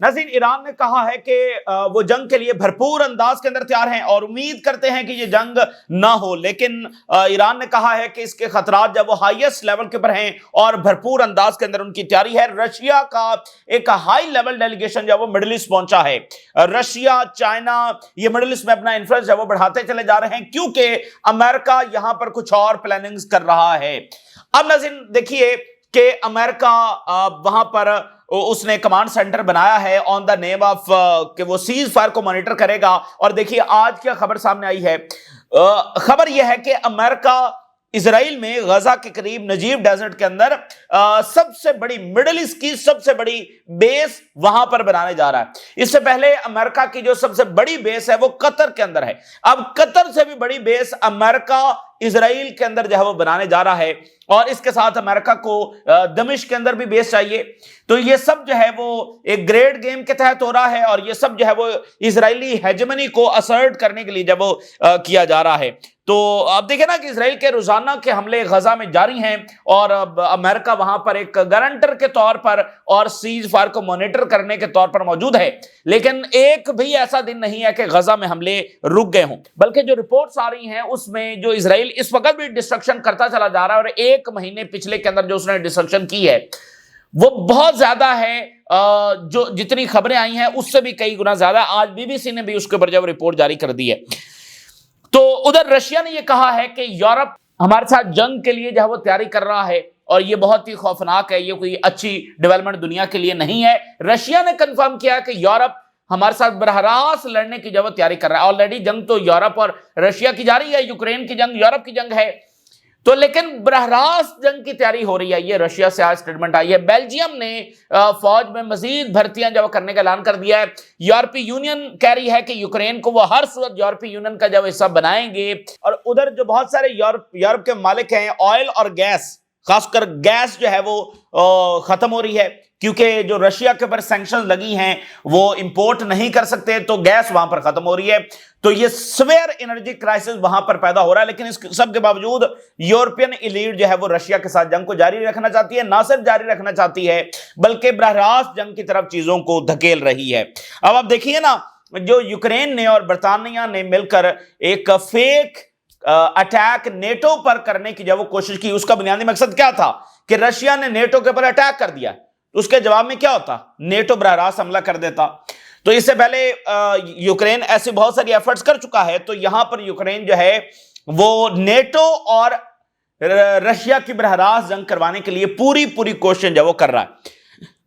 नाज़रीन, ईरान ने कहा है कि वो जंग के लिए भरपूर अंदाज के अंदर तैयार हैं और उम्मीद करते हैं कि ये जंग ना हो, लेकिन ईरान ने कहा है कि इसके खतरात जब वो हाईएस्ट लेवल के ऊपर हैं और भरपूर अंदाज के अंदर उनकी तैयारी है। रशिया का एक हाई लेवल डेलीगेशन जब वो मिडिल ईस्ट पहुंचा है, रशिया, चाइना, ये मिडिल ईस्ट में अपना इन्फ्लुएंस जब वो बढ़ाते चले जा रहे हैं, क्योंकि अमेरिका यहां पर कुछ और प्लानिंग्स कर रहा है। अब नाज़रीन देखिए कि अमेरिका वहां पर उसने कमांड सेंटर बनाया है ऑन द नेम ऑफ कि वो सीज फायर को मॉनिटर करेगा। और देखिए आज क्या खबर सामने आई है। खबर यह है कि अमेरिका इजराइल में गजा के करीब नजीब डेजर्ट के अंदर सबसे बड़ी मिडिल ईस्ट की सबसे बड़ी बेस वहां पर बनाने जा रहा है। इससे पहले अमेरिका की जो सबसे बड़ी बेस है वो कतर के अंदर है। अब कतर से भी बड़ी बेस अमेरिका इजराइल के अंदर जो है वो बनाने जा रहा है, और इसके साथ अमेरिका को दमिश्क के अंदर भी बेस चाहिए। तो ये सब जो है वो एक ग्रेड गेम के तहत हो रहा है, और ये सब जो है वो इजरायली हेजेमनी को असर्ट करने के लिए जब वो किया जा रहा है। तो आप देखें ना कि इजराइल के रोजाना के हमले गजा में जारी हैं, और अमेरिका वहां पर एक गारंटर के तौर पर और सीज फायर को मॉनिटर करने के तौर पर मौजूद है। लेकिन एक भी ऐसा दिन नहीं है कि गजा में हमले रुक गए हों, बल्कि जो रिपोर्ट्स आ रही हैं उसमें जो इजराइल इस वक्त भी डिस्ट्रक्शन करता चला जा रहा है, और एक महीने पिछले के अंदर जो उसने डिस्ट्रक्शन की है वो बहुत ज्यादा है। जो जितनी खबरें आई हैं उससे भी कई गुना ज्यादा। आज बीबीसी ने भी उसके ऊपर जब रिपोर्ट जारी कर दी है। तो उधर रशिया ने यह कहा है कि यूरोप हमारे साथ जंग के लिए जो है वो तैयारी कर रहा है, और ये बहुत ही खौफनाक है, ये कोई अच्छी डेवलपमेंट दुनिया के लिए नहीं है। रशिया ने कंफर्म किया कि यूरोप हमारे साथ बरह रास्त लड़ने की जो तैयारी कर रहा है। ऑलरेडी जंग तो यूरोप और रशिया की जारी है, यूक्रेन की जंग यूरोप की जंग है, तो लेकिन बरह रास्त जंग की तैयारी हो रही है। ये रशिया से आज स्टेटमेंट आई है। बेल्जियम ने फौज में मजीद भर्तियां जब करने का ऐलान कर दिया है। यूरोपीय यूनियन कह रही है कि यूक्रेन को वो हर सूरत यूरोपीय यूनियन का जब हिस्सा बनाएंगे। और उधर जो बहुत सारे यूरोप के मालिक हैं, ऑयल और गैस, खासकर गैस जो है वो खत्म हो रही है, क्योंकि जो रशिया के ऊपर सैंक्शन लगी हैं वो इंपोर्ट नहीं कर सकते, तो गैस वहां पर खत्म हो रही है। तो ये सवेयर एनर्जी क्राइसिस वहां पर पैदा हो रहा है। लेकिन इस सब के बावजूद यूरोपियन एलीट जो है वो रशिया के साथ जंग को जारी रखना चाहती है, ना सिर्फ जारी रखना चाहती है बल्कि बरह रास्त जंग की तरफ चीजों को धकेल रही है। अब आप देखिए ना, जो यूक्रेन ने और बर्तानिया ने मिलकर एक फेक अटैक नेटो पर करने की जब वो कोशिश की, उसका बुनियादी मकसद क्या था कि रशिया ने नेटो के ऊपर अटैक कर दिया, तो उसके जवाब में क्या होता, नेटो बरह रास्त हमला कर देता। तो इससे पहले यूक्रेन ऐसी बहुत सारी एफर्ट्स कर चुका है। तो यहां पर यूक्रेन जो है वो नेटो और रशिया की बरह रास्त जंग करवाने के लिए पूरी कोशिश जो वो कर रहा है।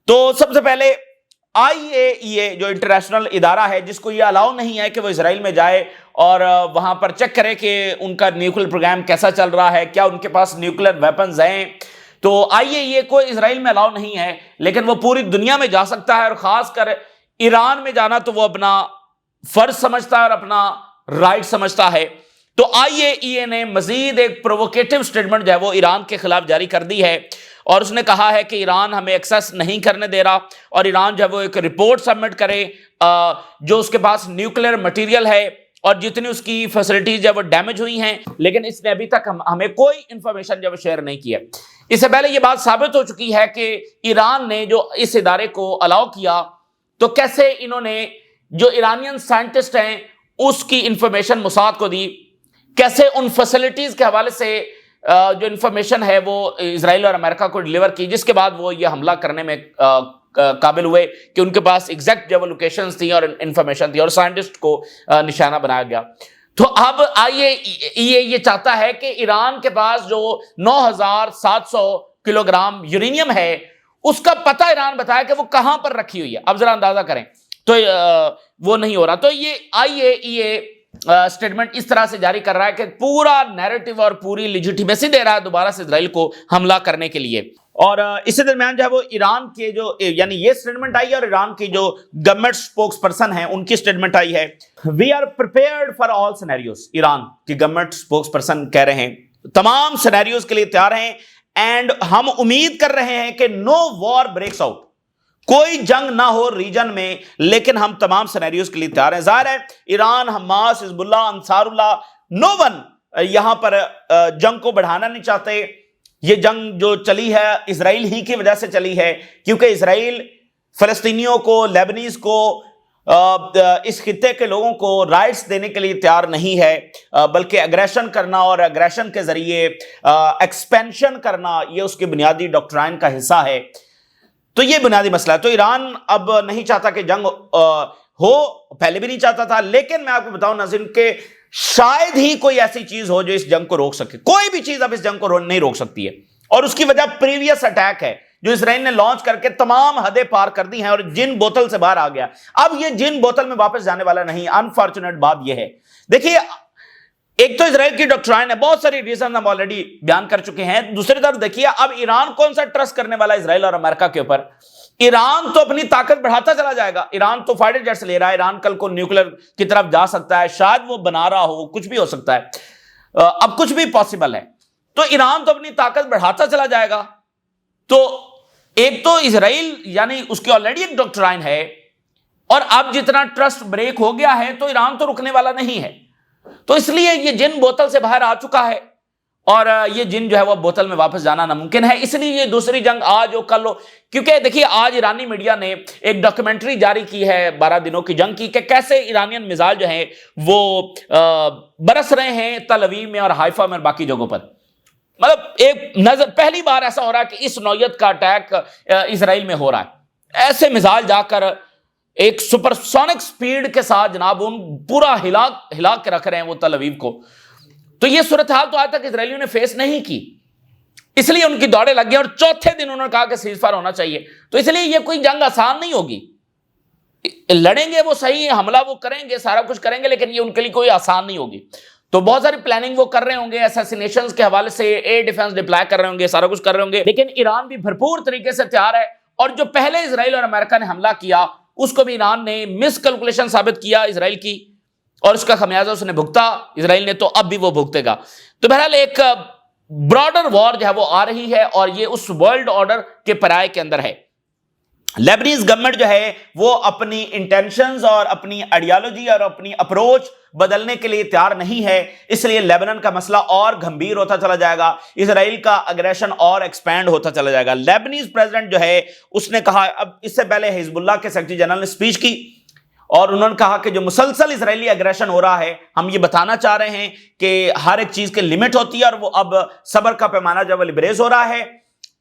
तो सबसे पहले IAEA जो इंटरनेशनल इदारा है, जिसको ये अलाउ नहीं है कि वो इजराइल में जाए और वहां पर चेक करे कि उनका न्यूक्लियर प्रोग्राम कैसा चल रहा है, क्या उनके पास न्यूक्लियर वेपन्स हैं। तो IAEA को इजराइल में अलाउ नहीं है, लेकिन वो पूरी दुनिया में जा सकता है, और खासकर ईरान में जाना तो वो अपना फर्ज समझता है और अपना राइट समझता है। तो IAEA ने मजीद एक प्रोवोकेटिव स्टेटमेंट जो है वो ईरान के खिलाफ जारी कर दी है, और उसने कहा है कि ईरान हमें एक्सेस नहीं करने दे रहा, और ईरान जो है वो एक रिपोर्ट सबमिट करे जो उसके पास न्यूक्लियर मटेरियल है और जितनी उसकी फैसिलिटीज जब वो डैमेज हुई हैं, लेकिन इसने अभी तक हमें कोई इंफॉर्मेशन जब शेयर नहीं किया। इससे पहले ये बात साबित हो चुकी है कि ईरान ने जो इस इदारे को अलाउ किया, तो कैसे इन्होंने जो ईरानियन साइंटिस्ट हैं उसकी इंफॉर्मेशन मोसाद को दी, कैसे उन फैसिलिटीज के हवाले से जो इंफॉर्मेशन है वो इजराइल और अमेरिका को डिलीवर की, जिसके बाद वो ये हमला करने में काबिल हुए कि उनके पास एग्जैक्ट जब लोकेशंस थी और इंफॉर्मेशन थी, और साइंटिस्ट को निशाना बनाया गया। तो अब IAEA ये चाहता है कि ईरान के पास जो 9,700 किलोग्राम यूरेनियम है उसका पता ईरान बताया कि वो कहां पर रखी हुई है। अब जरा अंदाजा करें, तो वो नहीं हो रहा। तो ये IAEA स्टेटमेंट इस तरह से जारी कर रहा है कि पूरा नैरेटिव और पूरी लेजिटिमेसी दे रहा है दोबारा से इजराइल को हमला करने के लिए। और इसी दरमियान जो है वो ईरान के जो यानी ये स्टेटमेंट आई है, और ईरान की जो गवर्नमेंट स्पोक्स पर्सन है उनकी स्टेटमेंट आई है, we are prepared for all scenarios. Iran की गवर्नमेंट स्पोक्स पर्सन कह रहे हैं तमाम सिनेरियोज के लिए तैयार हैं, एंड हम उम्मीद कर रहे हैं कि नो वॉर ब्रेक्स आउट, कोई जंग ना हो रीजन में, लेकिन हम तमाम सिनेरियोज के लिए तैयार हैं। जाहिर है Iran, Hamas, Hezbollah, Ansarullah, no one यहां पर जंग को बढ़ाना नहीं चाहते। ये जंग जो चली है इजराइल ही की वजह से चली है, क्योंकि इजराइल فلسطینیوں کو، لیبنیز کو، اس خطے کے لوگوں کو رائٹس دینے کے لیے تیار نہیں ہے، بلکہ اگریشن کرنا اور اگریشن کے ذریعے ایکسپینشن کرنا یہ اس کی بنیادی ڈاکٹرائن کا حصہ ہے۔ تو یہ بنیادی مسئلہ ہے۔ تو ایران اب نہیں چاہتا کہ جنگ ہو، پہلے بھی نہیں چاہتا تھا، لیکن میں آپ کو بتاؤں ناظرین کہ شاید ہی کوئی ایسی چیز ہو جو اس جنگ کو روک سکے۔ کوئی بھی چیز اب اس جنگ کو نہیں روک سکتی ہے، اور اس کی وجہ پریویس اٹیک ہے جو اسرائیل نے لانچ کر کے تمام حدیں پار کر دی ہیں اور جن بوتل سے باہر آ گیا۔ اب یہ جن بوتل میں واپس جانے والا نہیں۔ انفارچونیٹ بات یہ ہے، دیکھیے ایک تو اسرائیل کی ڈاکٹرائن ہے، بہت ساری ریزن ہم آلریڈی بیان کر چکے ہیں۔ دوسری طرف دیکھیے اب ایران کون سا ٹرسٹ کرنے والا ہے اسرائیل اور امریکہ کے اوپر؟ ایران تو اپنی طاقت بڑھاتا چلا جائے گا، ایران تو فائٹر جیٹس لے رہا ہے، ایران کل کو نیوکلیر کی طرف جا سکتا ہے، شاید وہ بنا رہا ہو، کچھ بھی ہو سکتا ہے، اب کچھ بھی پاسبل ہے۔ تو ایران تو اپنی طاقت بڑھاتا چلا جائے گا۔ تو ایک تو اسرائیل یعنی اس کی آلریڈی ایک ڈاکٹرائن ہے، اور اب جتنا ٹرسٹ بریک ہو گیا ہے تو ایران تو رکنے والا نہیں ہے۔ تو اس لیے یہ جن بوتل سے باہر آ چکا ہے، اور یہ جن جو ہے وہ بوتل میں واپس جانا ناممکن ہے۔ اس لیے یہ دوسری جنگ آج ہو کل ہو، کیونکہ دیکھیے آج ایرانی میڈیا نے ایک ڈاکیومنٹری جاری کی ہے 12 دنوں کی جنگ کی، کہ کیسے ایرانین میزائل جو ہیں وہ برس رہے ہیں تل اویو میں اور حائفہ میں اور باقی جگہوں پر۔ مطلب ایک نظر پہلی بار ایسا ہو رہا ہے کہ اس نوعیت کا اٹیک اسرائیل میں ہو رہا ہے۔ ایسے میزائل جا کر ایک سپر سونک سپیڈ کے ساتھ جناب ان پورا ہلا کے رکھ رہے ہیں وہ تل اویو کو۔ تو یہ صورتحال تو آج تک اسرائیلیوں نے فیس نہیں کی، اس لیے ان کی دوڑیں لگ گئی، اور چوتھے دن انہوں نے کہا کہ سیز فائر ہونا چاہیے۔ تو اس لیے یہ کوئی جنگ آسان نہیں ہوگی، لڑیں گے وہ صحیح، حملہ وہ کریں گے، سارا کچھ کریں گے، لیکن یہ ان کے لیے کوئی آسان نہیں ہوگی۔ تو بہت ساری پلاننگ وہ کر رہے ہوں گے، اساسینیشنز کے حوالے سے ایئر ڈیفنس ڈپلائی کر رہے ہوں گے، سارا کچھ کر رہے ہوں گے، لیکن ایران بھی بھرپور طریقے سے تیار ہے۔ اور جو پہلے اسرائیل اور امریکہ نے حملہ کیا اس کو بھی ایران نے مس کیلکولیشن ثابت کیا اسرائیل کی، اور اس کا خمیازہ اس نے بھگتا اسرائیل نے، تو اب بھی وہ بھگتے گا۔ تو بہرحال ایک براڈر وار جو ہے وہ آ رہی ہے، اور یہ اس ورلڈ آرڈر کے پرائے کے اندر ہے۔ لیبنیز گورنمنٹ جو ہے وہ اپنی انٹینشنز اور اپنی آئیڈیالوجی اور اپنی اپروچ بدلنے کے لیے تیار نہیں ہے، اس لیے لیبنن کا مسئلہ اور گھمبیر ہوتا چلا جائے گا، اسرائیل کا اگریشن اور ایکسپینڈ ہوتا چلا جائے گا۔ لیبنیز پریزیڈنٹ جو ہے اس نے کہا، اب اس سے پہلے حزب اللہ کے سیکرٹری جنرل نے سپیچ کی، اور انہوں نے کہا کہ جو مسلسل اسرائیلی اگریشن ہو رہا ہے، ہم یہ بتانا چاہ رہے ہیں کہ ہر ایک چیز کے لمٹ ہوتی ہے، اور وہ اب صبر کا پیمانہ جب لبریز ہو رہا ہے،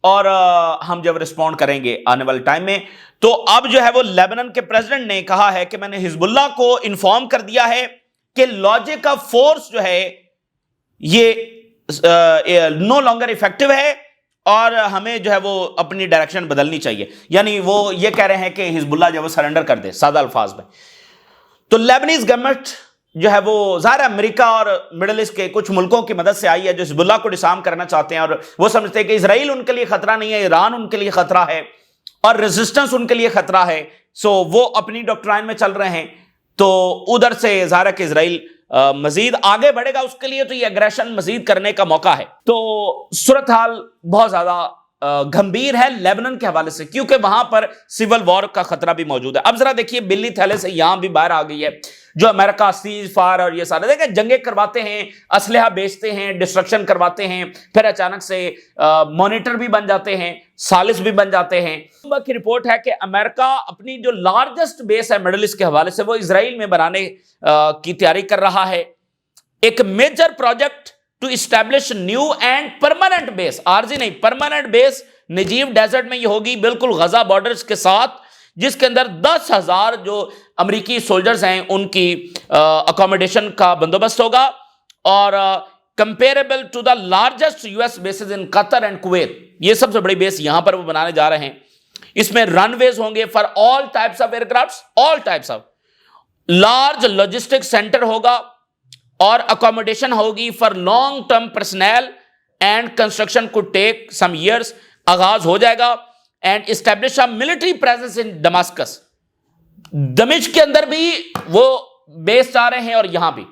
اور ہم جب رسپونڈ کریں گے آنے والے ٹائم میں۔ تو اب جو ہے وہ لیبنن کے پریزیڈنٹ نے کہا ہے کہ میں نے حزب اللہ کو انفارم کر دیا ہے کہ لاجک آف فورس جو ہے یہ نو لانگر افیکٹو ہے، اور ہمیں جو ہے وہ اپنی ڈائریکشن بدلنی چاہیے۔ یعنی وہ یہ کہہ رہے ہیں کہ حزب اللہ جو ہے وہ سرنڈر کر دے، سادہ الفاظ میں۔ تو لیبنیز گورنمنٹ جو ہے وہ ظاہر امریکہ اور مڈل ایسٹ کے کچھ ملکوں کی مدد سے آئی ہے جو حزب اللہ کو ڈسارم کرنا چاہتے ہیں، اور وہ سمجھتے ہیں کہ اسرائیل ان کے لیے خطرہ نہیں ہے، ایران ان کے لیے خطرہ ہے، اور ریزسٹنس ان کے لیے خطرہ ہے۔ سو وہ اپنی ڈاکٹرائن میں چل رہے ہیں، تو ادھر سے ظاہر ہے کہ اسرائیل مزید آگے بڑھے گا، اس کے لیے تو یہ اگریشن مزید کرنے کا موقع ہے۔ تو صورتحال بہت زیادہ گھمبیر ہے لیبنن کے حوالے سے، کیونکہ وہاں پر سول وار کا خطرہ بھی موجود ہے۔ اب ذرا دیکھیے بلی تھیلے سے یہاں بھی باہر آ گئی ہے، جو امریکہ سیز فائر اور یہ سارے دیکھیں جنگیں کرواتے ہیں، اسلحہ بیچتے ہیں، ڈسٹرکشن کرواتے ہیں، پھر اچانک سے مانیٹر بھی بن جاتے ہیں، سالس بھی بن جاتے ہیں۔ کی رپورٹ ہے کہ امریکہ اپنی جو لارجسٹ بیس ہے مڈل ایسٹ کے حوالے سے وہ اسرائیل میں بنانے کی تیاری کر رہا ہے۔ ایک major project to establish new and permanent base, عارضی نہیں پرماننٹ بیس نجیب ڈیزرٹ میں یہ ہوگی، بالکل غزہ بارڈرز کے ساتھ، جس کے اندر 10,000 جو امریکی سولجرز ہیں ان کی اکوموڈیشن کا بندوبست ہوگا، اور comparable to the largest U S bases in Qatar and Kuwait, یہ سب سے بڑی بیس یہاں پر وہ بنانے جا رہے ہیں۔ اس میں رن ویز ہوں گے فار آل ٹائپس آف ایئر کرافٹس، all types of, large logistic centre ہوگا، اور اکوموڈیشن ہوگی for long term personnel, and construction could take some years, آغاز ہو جائے گا۔ And establish a military presence in Damascus, دمشق کے اندر بھی وہ بیس آ رہے ہیں اور یہاں بھی۔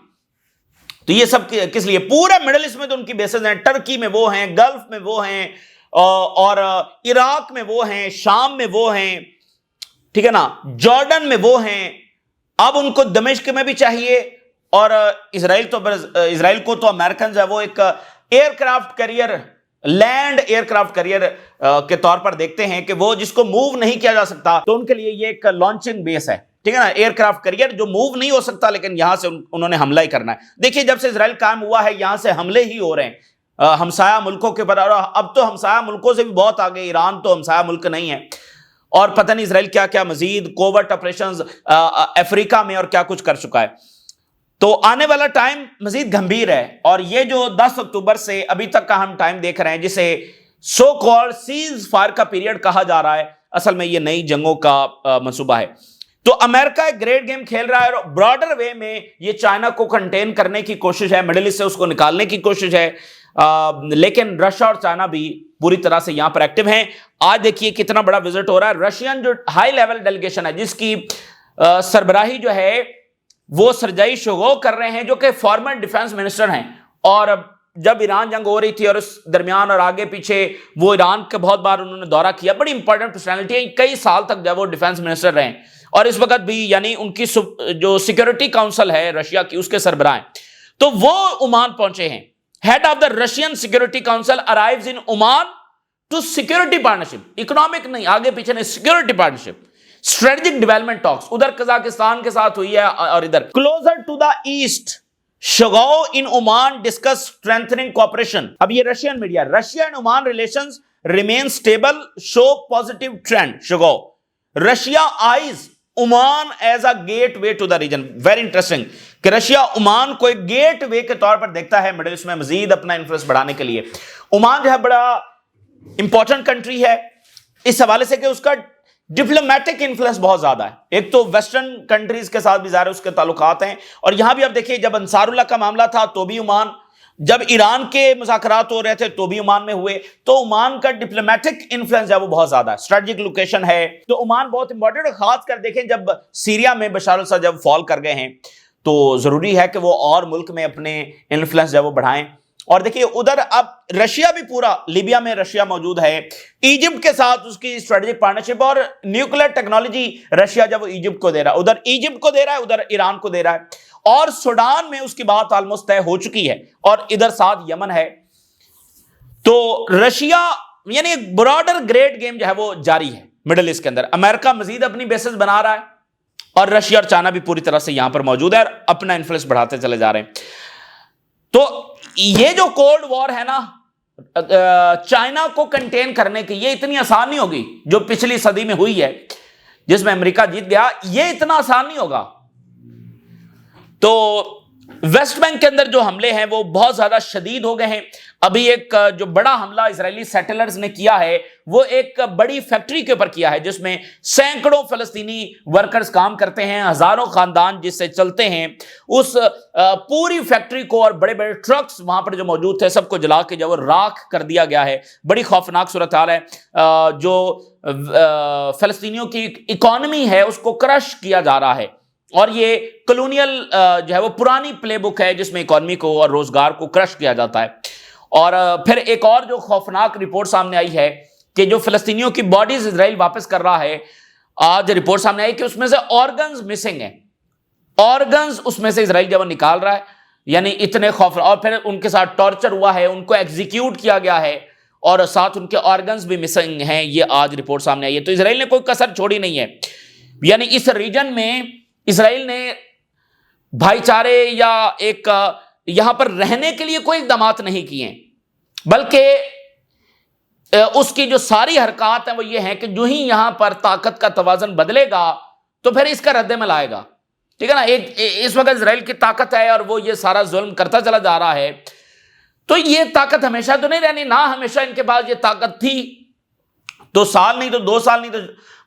تو یہ سب کس لیے؟ پورے مڈل ایسٹ میں تو ان کی بیسز ہیں، ٹرکی میں وہ ہیں، گلف میں وہ ہیں، اور عراق میں وہ ہیں، شام میں وہ ہیں، ٹھیک ہے نا، جارڈن میں وہ ہیں۔ اب ان کو دمشق میں بھی چاہیے، اور اسرائیل کو تو امریکن جو ہے وہ ایک aircraft carrier land aircraft carrier के तौर पर देखते हैं कि वो जिसको मूव नहीं किया जा सकता तो उनके लिए ये एक लॉन्चिंग बेस है, ठीक है ना, एयरक्राफ्ट करियर जो मूव नहीं हो सकता लेकिन यहां से उन्होंने हमला ही करना है। देखिए जब से इजराइल कायम हुआ है यहां से हमले ही हो रहे हैं हमसाया मुल्कों के ऊपर, और अब तो हमसाया मुल्कों से भी बहुत आगे, ईरान तो हमसाया मुल्क नहीं है, और पता नहीं इजराइल क्या क्या मजीद कोवर्ट ऑपरेशंस अफ्रीका में और क्या कुछ कर चुका है। तो आने वाला टाइम मजीद गंभीर है, और ये जो 10 अक्टूबर से अभी तक का हम टाइम देख रहे हैं जिसे सो कॉल्ड सीज फायर का पीरियड कहा जा रहा है, असल में ये नई जंगों का मंसूबा है। तो अमेरिका एक ग्रेट गेम खेल रहा है और ब्रॉडर वे में ये चाइना को कंटेन करने की कोशिश है, मिडिल ईस्ट से उसको निकालने की कोशिश है, लेकिन रशिया और चाइना भी पूरी तरह से यहां पर एक्टिव हैं। आज देखिए कितना बड़ा विजिट हो रहा है, रशियन जो हाई लेवल डेलीगेशन है जिसकी सरबराही जो है वो सरजाई शोगो कर रहे हैं, जो कि फॉर्मर डिफेंस मिनिस्टर हैं, और जब ईरान जंग हो रही थी और उस दरमियान और आगे पीछे वो ईरान के बहुत बार उन्होंने दौरा किया, बड़ी इंपॉर्टेंट पर्सनैलिटी है, कई साल तक जब वो डिफेंस मिनिस्टर रहे, और इस वक्त भी यानी उनकी जो सिक्योरिटी काउंसिल है रशिया की उसके सरबराह हैं, तो वो ओमान पहुंचे हैं। Head of the Russian security council arrives in Oman to security partnership, economic नहीं, आगे पीछे नहीं, security partnership, strategic development talks, उधर कजाकिस्तान के साथ हुई है और इधर closer to the east Shoigu in Oman discuss strengthening cooperation. अब ये Russian media, Russia and Oman relations remain stable, show positive trend, Shoigu Russia eyes Oman as a gateway to the region. Very interesting कि Russia Oman को एक gate वे के तौर पर देखता है मिडिल ईस्ट में मजीद अपना इन्फ्लुएंस बढ़ाने के लिए। ओमान जो है बड़ा इंपॉर्टेंट कंट्री है इस हवाले से कि उसका डिप्लोमेटिक इन्फ्लुएंस बहुत ज्यादा है, एक तो वेस्टर्न कंट्रीज के साथ भी ज़ाहिर उसके ताल्लुकात हैं, और यहां भी आप देखिए जब अंसारुल्लाह का मामला था तो भी ओमान, जब ईरान के मुज़ाकरात हो रहे थे तो भी ओमान में हुए, तो ओमान का डिप्लोमेटिक इन्फ्लुएंस है वो बहुत ज्यादा है, स्ट्रेटेजिक लोकेशन है, तो ओमान बहुत इंपॉर्टेंट है। खास कर देखें जब सीरिया में बशार अल-असद जब फॉल कर गए हैं तो जरूरी है कि वो और मुल्क में अपने इन्फ्लुएंस जब वो बढ़ाएं, और देखिए उधर अब रशिया भी पूरा, लीबिया में रशिया मौजूद है, इजिप्ट के साथ उसकी स्ट्रेटेजिक पार्टनरशिप, और न्यूक्लियर टेक्नोलॉजी रशिया जब इजिप्ट को दे रहा है, उधर इजिप्ट को दे रहा है, उधर ईरान को दे रहा है, और सूडान में उसकी बात ऑलमोस्ट तय हो चुकी है, और इधर साथ यमन है। तो रशिया यानी एक ब्रॉडर ग्रेट गेम जो है वो जारी है मिडिल ईस्ट के अंदर। अमेरिका मजीद अपनी बेसिस बना रहा है, और रशिया और चाइना भी पूरी तरह से यहां पर मौजूद है और अपना इन्फ्लुएंस बढ़ाते चले जा रहे हैं। तो ये जो कोल्ड वॉर है ना चाइना को कंटेन करने की, ये इतनी आसान नहीं होगी जो पिछली सदी में हुई है जिसमें अमेरिका जीत गया, ये इतना आसान नहीं होगा। तो वेस्ट बैंक के अंदर जो हमले हैं वो बहुत ज्यादा शदीद हो गए हैं। अभी एक जो बड़ा हमला इजरायली सेटलर्स ने किया है वो एक बड़ी फैक्ट्री के ऊपर किया है जिसमें सैकड़ों फलस्तीनी वर्कर्स काम करते हैं, हजारों खानदान जिससे चलते हैं, उस पूरी फैक्ट्री को और बड़े बड़े ट्रक्स वहां पर जो मौजूद थे सबको जला के जब राख कर दिया गया है। बड़ी खौफनाक सूरत हाल है, जो फलस्तीनियों की इकॉनमी है उसको क्रश किया जा रहा है, और ये कॉलोनियल जो है वो पुरानी प्लेबुक है जिसमें इकॉनमी को और रोजगार को क्रश किया जाता है। और फिर एक और जो खौफनाक रिपोर्ट सामने आई है कि जो फिलिस्तीनियों की बॉडीज इजराइल वापस कर रहा है, आज रिपोर्ट सामने आई कि उसमें से ऑर्गन्स मिसिंग हैं, ऑर्गन्स उसमें से इजराइल जब निकाल रहा है, यानी इतने खौफ। और फिर उनके साथ टॉर्चर हुआ है, उनको एग्जीक्यूट किया गया है, और साथ उनके ऑर्गन्स भी मिसिंग हैं, ये आज रिपोर्ट सामने आई है। तो इजराइल ने कोई कसर छोड़ी नहीं है, यानी इस रीजन में इजराइल ने भाईचारे या एक यहां पर रहने के लिए कोई इक़दामात नहीं किए, बल्कि उसकी जो सारी हरकत है वो ये है कि जो ही यहां पर ताकत का तवाज़न बदलेगा तो फिर इसका रद्द-ए-अमल आएगा, ठीक है ना। इस वक्त इजराइल की ताकत है और वो ये सारा जुल्म करता चला जा रहा है, तो ये ताकत हमेशा तो नहीं रहनी ना, हमेशा इनके पास ये ताकत थी तो साल नहीं तो 2 साल नहीं तो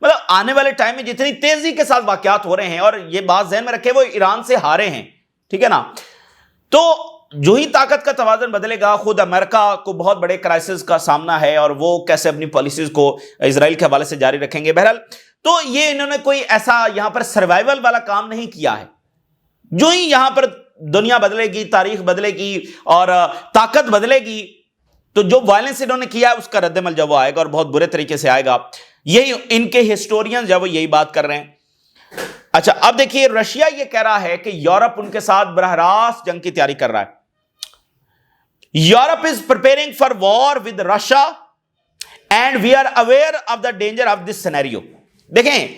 मतलब आने वाले टाइम में जितनी तेजी के साथ वाकयात हो रहे हैं, और ये बात ज़हन में रखे वो ईरान से हारे हैं, ठीक है ना। तो जो ही ताकत का तवाज़न बदलेगा, खुद अमेरिका को बहुत बड़े क्राइसिस का सामना है और वो कैसे अपनी पॉलिसीज को इजराइल के हवाले से जारी रखेंगे। बहरहाल तो ये इन्होंने कोई ऐसा यहां पर सर्वाइवल वाला काम नहीं किया है। जो ही यहां पर दुनिया बदलेगी, तारीख बदलेगी और ताकत बदलेगी, तो जो वायलेंस इन्होंने किया है उसका रद्द-ए-अमल जब वो आएगा और बहुत बुरे तरीके से आएगा। यही इनके हिस्टोरियन जब वो यही बात कर रहे हैं। अच्छा, अब देखिए रशिया ये कह रहा है कि यूरोप उनके साथ बरह रास्त जंग की तैयारी कर रहा है। Europe is preparing for war with Russia and we are aware of the danger of this scenario. देखें,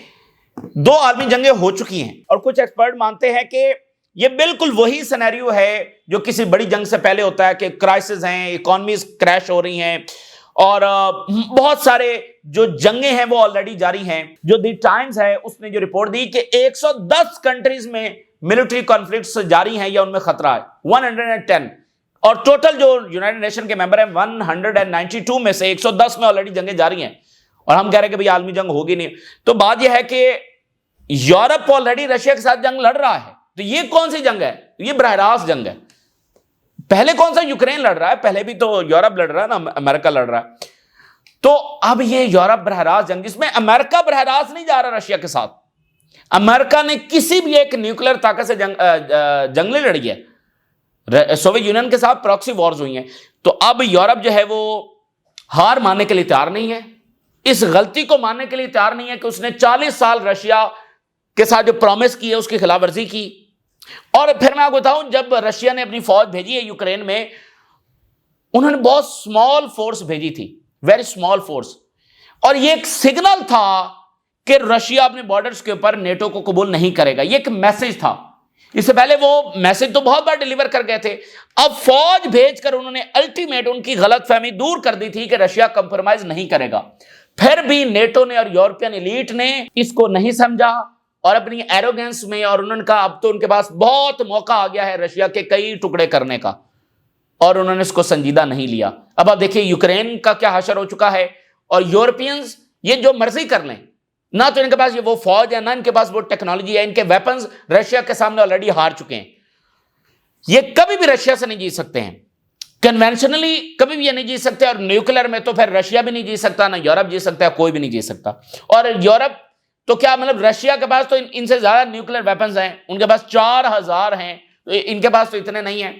2 आलमी जंगें हो चुकी हैं और कुछ एक्सपर्ट मानते हैं कि ये बिल्कुल वही सिनेरियो है जो किसी बड़ी जंग से पहले होता है कि क्राइसिस हैं, इकोनॉमीज क्रैश हो रही हैं और बहुत सारे जो जंगें हैं वो ऑलरेडी जारी हैं। जो द टाइम्स है उसने जो रिपोर्ट दी कि 110 कंट्रीज में मिलिट्री कॉन्फ्लिक्ट्स जारी हैं या उनमें खतरा है, 110, और टोटल जो यूनाइटेड नेशन के मेंबर हैं 192 में से 110 में ऑलरेडी जंगें जारी हैं और हम कह रहे हैं कि भाई आलमी जंग होगी नहीं। तो बात यह है कि यूरोप ऑलरेडी रशिया के साथ जंग लड़ रहा है, तो ये कौन सी जंग है? ये बरह रास्त जंग है। पहले कौन सा यूक्रेन लड़ रहा है, पहले भी तो यूरोप लड़ रहा है ना, अमेरिका लड़ रहा है। तो अब ये यूरोप बरह रास्त जंग जिसमें अमेरिका बरह रास्त नहीं जा रहा रशिया के साथ, अमेरिका ने किसी भी एक न्यूक्लियर ताकत से जंग नहीं लड़ी है, सोवियत यूनियन के साथ प्रॉक्सी वॉर्स हुई हैं। तो अब यूरोप जो है वो हार मानने के लिए तैयार नहीं है, इस गलती को मानने के लिए तैयार नहीं है कि उसने 40 साल रशिया के साथ जो प्रॉमिस की है उसकी खिलाफवर्जी की। और फिर मैं आपको बताऊं, जब रशिया ने अपनी फौज भेजी है यूक्रेन में, उन्होंने बहुत स्मॉल फोर्स भेजी थी, वेरी स्मॉल फोर्स, और ये एक सिग्नल था कि रशिया अपने बॉर्डर्स के ऊपर नेटो को कबूल नहीं करेगा। ये एक मैसेज था। इससे पहले वो मैसेज तो बहुत बार डिलीवर कर गए थे, अब फौज भेजकर उन्होंने अल्टीमेट उनकी गलतफहमी दूर कर दी थी कि रशिया कंप्रोमाइज नहीं करेगा। फिर भी नेटो ने और यूरोपियन एलीट ने इसको नहीं समझा और अपनी एरोगेंस में, और उन्होंने कहा अब तो उनके पास बहुत मौका आ गया है रशिया के कई टुकड़े करने का, और उन्होंने इसको संजीदा नहीं लिया। अब आप देखिए यूक्रेन का क्या हशर हो चुका है, और यूरोपियंस ये जो मर्जी कर लें, ना तो इनके पास ये वो फौज है, ना इनके पास वो टेक्नोलॉजी है, इनके वेपन्स रशिया के सामने ऑलरेडी हार चुके हैं। ये कभी भी रशिया से नहीं जीत सकते हैं, कन्वेंशनली कभी भी ये नहीं जीत सकते, और न्यूक्लियर में तो फिर रशिया भी नहीं जीत सकता, ना यूरोप जीत सकता है, कोई भी नहीं जीत सकता। और यूरोप तो क्या मतलब, रशिया के पास तो इनसे ज्यादा न्यूक्लियर वेपन्स हैं, उनके पास 4000 हैं, तो इनके पास तो इतने नहीं हैं,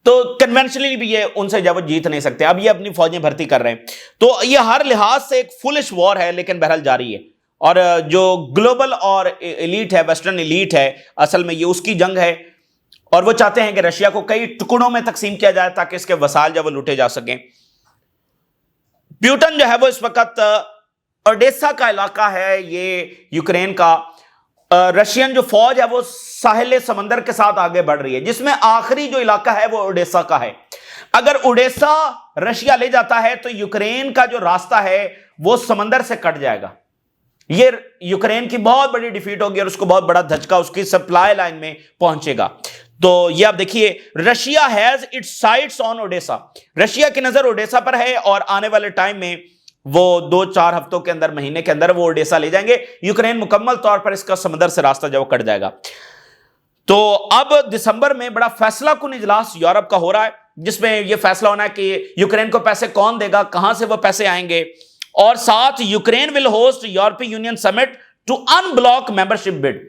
तो कन्वेंशनली भी ये उनसे जब जीत नहीं सकते। अब ये अपनी फौजें भर्ती कर रहे हैं, तो ये हर लिहाज से एक फुलिश वॉर है, लेकिन बहरहाल जारी है। और जो ग्लोबल और एलीट है, वेस्टर्न एलीट है, असल में ये उसकी जंग है, और वो चाहते हैं कि रशिया को कई टुकड़ों में तकसीम किया जाए ताकि इसके वसाइल जब वो लूटे जा सकें। प्यूटन जो है वो इस वक्त ओडेसा का इलाका है, ये यूक्रेन का, रशियन जो फौज है वो साहिल समंदर के साथ आगे बढ़ रही है, जिसमें आखिरी जो इलाका है वो ओडेसा का है। अगर ओडेसा रशिया ले जाता है तो यूक्रेन का जो रास्ता है वो समंदर से कट जाएगा। ये यूक्रेन की बहुत बड़ी डिफीट होगी और उसको बहुत बड़ा धचका उसकी सप्लाई लाइन में पहुंचेगा। तो ये आप देखिए, Russia has its sights on Odesa, Russia की नजर ओडेसा पर है, और आने वाले टाइम में वो 2-4 हफ्तों के अंदर, महीने के अंदर वो ओडेसा ले जाएंगे। यूक्रेन मुकम्मल तौर पर इसका समंदर से रास्ता जो कट जाएगा। तो अब दिसंबर में बड़ा फैसला कुन इजलास यूरोप का हो रहा है, जिसमें यह फैसला होना है कि यूक्रेन को पैसे कौन देगा, कहां से वो पैसे आएंगे, और साथ Ukraine will host European Union summit to unblock membership bid.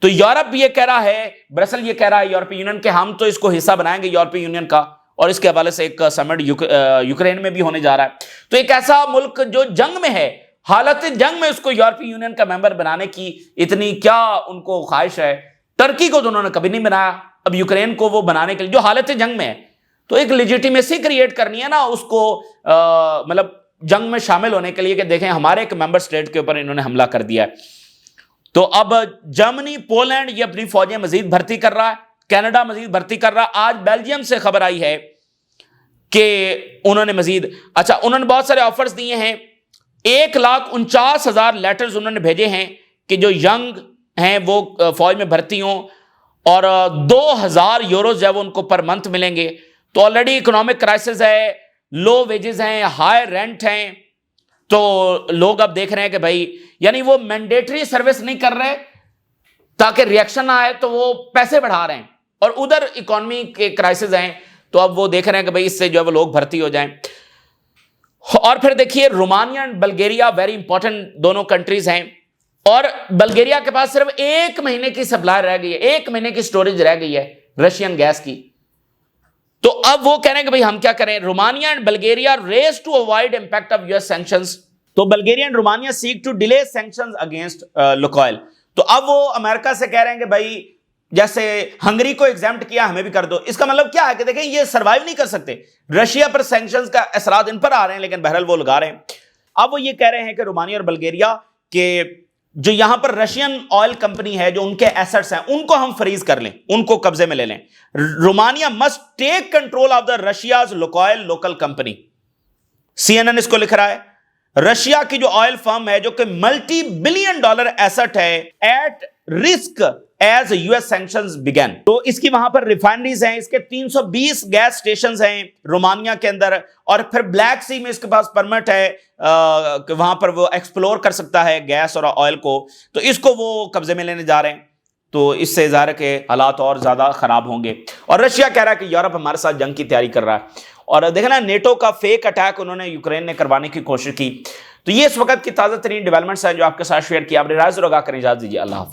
तो यूरोप ये कह रहा है, ब्रसल ये कह रहा है यूरोपीय यूनियन के, हम तो इसको हिस्सा बनाएंगे यूरोपीय यूनियन का, और इसके हवाले से एक समिट यूक्रेन में भी होने जा रहा है। तो एक ऐसा मुल्क जो जंग में है, हालत जंग में, उसको यूरोपीय यूनियन का मेंबर बनाने की इतनी क्या उनको ख्वाहिश है। टर्की को तो उन्होंने कभी नहीं बनाया, अब यूक्रेन को वो बनाने के लिए जो हालत जंग में है, तो एक लेजिटिमेसी क्रिएट करनी है ना उसको, मतलब जंग में शामिल होने के लिए कि देखें हमारे एक मेंबर स्टेट के ऊपर इन्होंने हमला कर दिया है। तो अब जर्मनी, पोलैंड ये अपनी फौजें मजीद भर्ती कर रहा है, कनाडा मजीद भर्ती कर रहा है। आज बेल्जियम से खबर आई है कि उन्होंने मजीद, अच्छा उन्होंने बहुत सारे ऑफर्स दिए हैं, 1,49,000 लेटर्स उन्होंने भेजे हैं कि जो यंग हैं वो फौज में भर्ती हों, और 2,000 यूरोज जो है वो उनको पर मंथ मिलेंगे। तो ऑलरेडी इकोनॉमिक क्राइसिस है, लो वेजेस हैं, हाई रेंट हैं, तो लोग अब देख रहे हैं कि भाई, यानी वो मैंडेटरी सर्विस नहीं कर रहे ताकि रिएक्शन आए, तो वो पैसे बढ़ा रहे हैं, और उधर इकोनॉमी के क्राइसिस हैं, तो अब वो देख रहे हैं कि भाई इससे जो है वो लोग भर्ती हो जाएं। और फिर देखिए Romania and Bulgaria very important दोनों कंट्रीज हैं, और बल्गेरिया के पास सिर्फ 1 महीने की सप्लाई रह गई है, 1 महीने की स्टोरेज रह गई है रशियन गैस की। तो अब वो कह रहे हैं कि भाई हम क्या करें, Romania and Bulgaria race to avoid impact of US sanctions. तो Bulgaria and Romania seek to delay sanctions against Lukoil. तो अब वो अमेरिका से कह रहे हैं कि भाई جیسے ہنگری کو ایگزامپٹ کیا ہمیں بھی کر دو. اس کا مطلب کیا ہے کہ دیکھیں یہ سروائیو نہیں کر سکتے. رشیا پر سینکشنز کا اثرات ان پر آ رہے ہیں لیکن بہرحال وہ لگا رہے ہیں. اب وہ یہ کہہ رہے ہیں کہ رومانیہ اور بلغیریا کہ جو یہاں پر رشین آئل کمپنی ہے جو ان کے ایسٹس ہیں ان کو ہم فریز کر لیں, ان کو قبضے میں لے لیں. Romania must take control of the Russia's Lukoil local company. CNN اس کو لکھ رہا ہے رشیا کی جو آئل فرم ہے جو کہ ملٹی بلین ڈالر ایسٹ ہے at risk as US sanctions began. تو اس کی وہاں پر ریفائنریز ہیں, اس کے 320 گیس سٹیشنز ہیں رومانیہ کے اندر, اور پھر بلیک سی میں اس کے پاس پرمٹ ہے کہ وہاں پر وہ ایکسپلور کر سکتا ہے گیس اور آئل کو. تو اس کو وہ قبضے میں لینے جا رہے ہیں. تو اس سے ظاہر ہے کہ حالات اور زیادہ خراب ہوں گے. اور رشیا کہہ رہا ہے کہ یورپ ہمارے ساتھ جنگ کی تیاری کر رہا ہے. اور دیکھنا نیٹو کا فیک اٹیک انہوں نے یوکرین نے کروانے کی کوشش کی. تو یہ اس وقت کی تازہ ترین ڈیولپمنٹس ہیں جو آپ کے ساتھ شیئر کیا. اپنی رائے ضرور آگاہ کریں. اجازت دیجیے. اللہ حافظ.